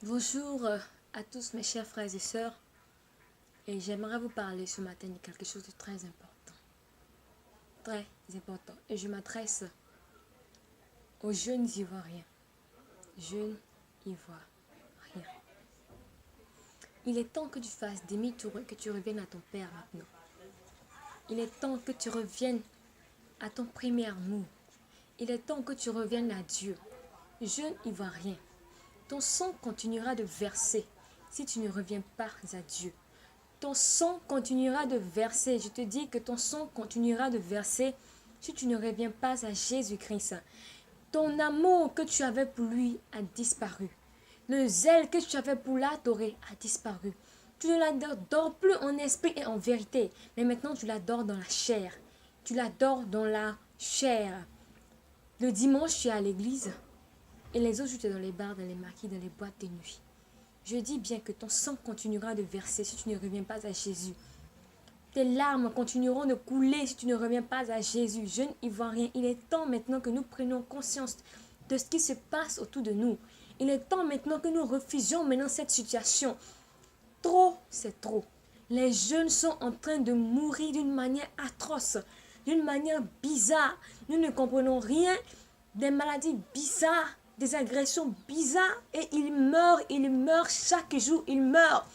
Bonjour à tous mes chers frères et sœurs, et j'aimerais vous parler ce matin de quelque chose de très important, et je m'adresse aux jeunes Ivoiriens. Jeunes Ivoiriens, il est temps que tu fasses demi-tour et que tu reviennes à ton Père maintenant. Il est temps que tu reviennes à ton premier amour. Il est temps que tu reviennes à Dieu. Jeune Ivoirien, ton sang continuera de verser si tu ne reviens pas à Dieu. Ton sang continuera de verser. Je te dis que ton sang continuera de verser si tu ne reviens pas à Jésus-Christ. Ton amour que tu avais pour lui a disparu. Le zèle que tu avais pour l'adorer a disparu. Tu ne l'adores plus en esprit et en vérité, mais maintenant tu l'adores dans la chair. Tu l'adores dans la chair. Le dimanche, tu es à l'église. Et les autres, tu es dans les bars, dans les maquis, dans les boîtes de nuit. Je dis bien que ton sang continuera de verser si tu ne reviens pas à Jésus. Tes larmes continueront de couler si tu ne reviens pas à Jésus. Jeune Ivoirien, il est temps maintenant que nous prenions conscience de ce qui se passe autour de nous. Il est temps maintenant que nous refusions maintenant cette situation. Trop, c'est trop. Les jeunes sont en train de mourir d'une manière atroce, d'une manière bizarre. Nous ne comprenons rien, des maladies bizarres, des agressions bizarres, et ils meurent chaque jour, ils meurent.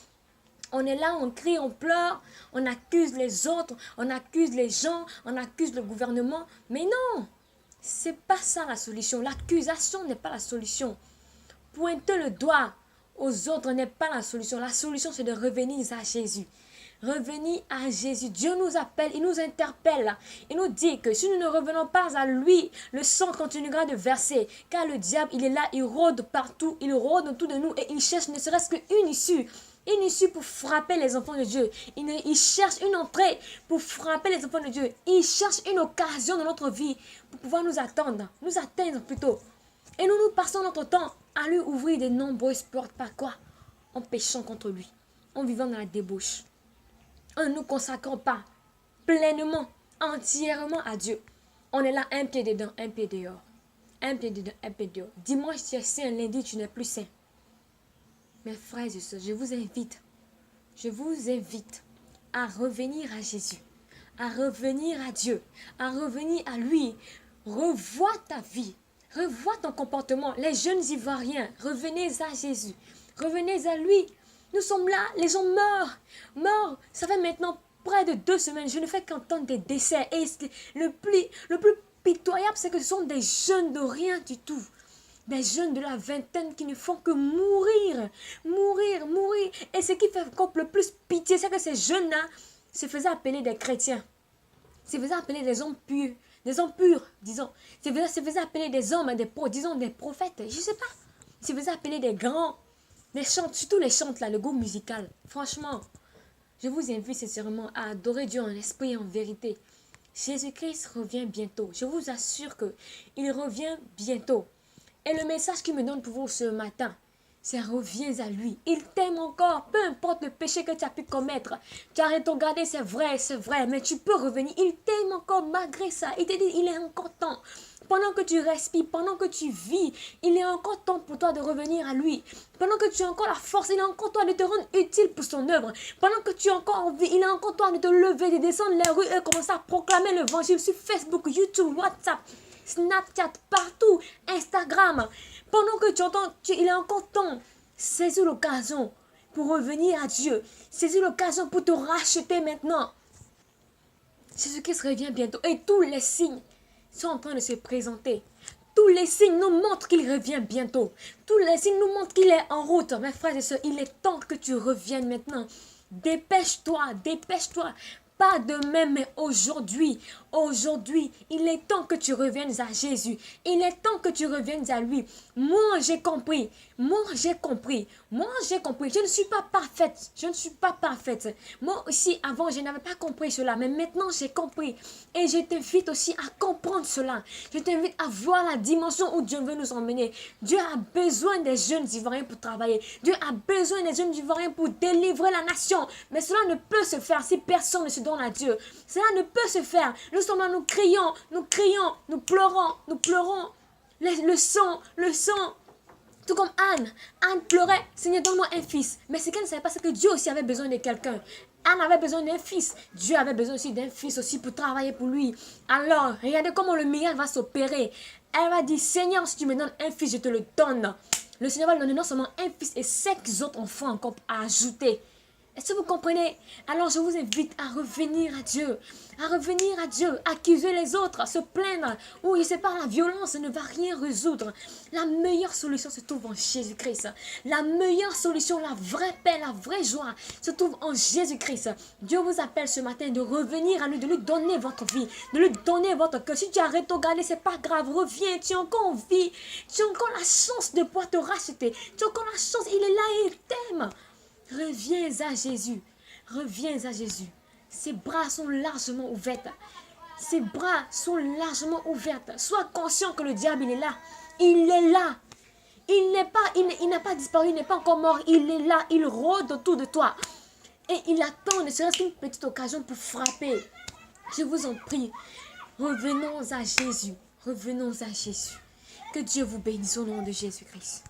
On est là, on crie, on pleure, on accuse les autres, on accuse les gens, on accuse le gouvernement. Mais non, c'est pas ça la solution. L'accusation n'est pas la solution. Pointer le doigt aux autres n'est pas la solution. La solution, c'est de revenir à Jésus. Revenir à Jésus. Dieu nous appelle, il nous interpelle. Il nous dit que si nous ne revenons pas à lui, le sang continuera de verser. Car le diable, il est là, il rôde partout, il rôde autour de nous et il cherche ne serait-ce qu'une issue. Une issue pour frapper les enfants de Dieu. Il cherche une entrée pour frapper les enfants de Dieu. Il cherche une occasion dans notre vie pour pouvoir nous atteindre plutôt. Et nous passons notre temps à lui ouvrir de nombreuses portes. Par quoi? En péchant contre lui, en vivant dans la débauche, en ne nous consacrant pas pleinement, entièrement à Dieu. On est là, un pied dedans, un pied dehors. Un pied dedans, un pied dehors. Dimanche, tu es saint, lundi, tu n'es plus saint. Mes frères et sœurs, je vous invite à revenir à Jésus, à revenir à Dieu, à revenir à lui. Revois ta vie, revois ton comportement. Les jeunes Ivoiriens, revenez à Jésus, revenez à lui. Nous sommes là, les gens meurent. Ça fait maintenant près de 2 semaines, je ne fais qu'entendre des décès. Et le plus pitoyable, c'est que ce sont des jeunes de rien du tout. Des jeunes de la vingtaine qui ne font que mourir. Et ce qui fait encore le plus pitié, c'est que ces jeunes-là se faisaient appeler des chrétiens. Se faisaient appeler des hommes purs, disons. Se faisaient appeler des hommes, des prophètes, je ne sais pas. Se faisaient appeler des grands. Les chants, surtout les chants là, le goût musical. Franchement, je vous invite sincèrement à adorer Dieu en esprit et en vérité. Jésus-Christ revient bientôt. Je vous assure qu'il revient bientôt. Et le message qu'il me donne pour vous ce matin, c'est reviens à lui. Il t'aime encore, peu importe le péché que tu as pu commettre. Tu arrêtes de regarder, c'est vrai, mais tu peux revenir. Il t'aime encore malgré ça. Il te dit, il est encore temps. Pendant que tu respires, pendant que tu vis, il est encore temps pour toi de revenir à lui. Pendant que tu as encore la force, il est encore temps de te rendre utile pour son œuvre. Pendant que tu as encore envie, il est encore temps de te lever, de descendre les rues et commencer à proclamer l'évangile sur Facebook, YouTube, WhatsApp, Snapchat, partout, Instagram. Pendant que tu entends, il est encore temps. Saisis l'occasion pour revenir à Dieu. Saisis l'occasion pour te racheter maintenant. Jésus-Christ revient bientôt et tous les signes sont en train de se présenter. Tous les signes nous montrent qu'il revient bientôt. Tous les signes nous montrent qu'il est en route. Mes frères et sœurs, il est temps que tu reviennes maintenant. Dépêche-toi. Pas demain, mais aujourd'hui. Aujourd'hui, il est temps que tu reviennes à Jésus. Il est temps que tu reviennes à lui. Moi, j'ai compris. Je ne suis pas parfaite. Moi aussi, avant, je n'avais pas compris cela. Mais maintenant, j'ai compris. Et je t'invite aussi à comprendre cela. Je t'invite à voir la dimension où Dieu veut nous emmener. Dieu a besoin des jeunes Ivoiriens pour travailler. Nous avons besoin des jeunes Ivoiriens pour délivrer la nation. Mais cela ne peut se faire si personne ne se donne à Dieu. Cela ne peut se faire. Nous sommes là, nous crions, nous pleurons. Le sang. Tout comme Anne pleurait, Seigneur, donne-moi un fils. Mais ce qu'elle ne savait pas, c'est que Dieu aussi avait besoin de quelqu'un. Anne avait besoin d'un fils. Dieu avait besoin aussi d'un fils aussi pour travailler pour lui. Alors, regardez comment le miracle va s'opérer. Elle va dire, Seigneur, si tu me donnes un fils, je te le donne. Le Seigneur va lui donner non seulement un fils et 5 autres enfants encore à ajouter. Est-ce que vous comprenez? Alors je vous invite à revenir à Dieu. À revenir à Dieu. Accuser les autres, à se plaindre. Oui, c'est par la violence, ne va rien résoudre. La meilleure solution se trouve en Jésus-Christ. La meilleure solution, la vraie paix, la vraie joie se trouve en Jésus-Christ. Dieu vous appelle ce matin de revenir à lui, de lui donner votre vie, de lui donner votre cœur. Si tu arrêtes de regarder, c'est pas grave. Reviens, tu es encore en vie. Tu as encore la chance de pouvoir te racheter. Tu as encore la chance, il est là et il t'aime. Reviens à Jésus. Reviens à Jésus. Ses bras sont largement ouverts. Ses bras sont largement ouverts. Sois conscient que le diable, il est là. Il est là. Il n'a pas disparu, il n'est pas encore mort. Il est là. Il rôde autour de toi. Et il attend ne serait-ce qu'une petite occasion pour frapper. Je vous en prie. Revenons à Jésus. Revenons à Jésus. Que Dieu vous bénisse au nom de Jésus-Christ.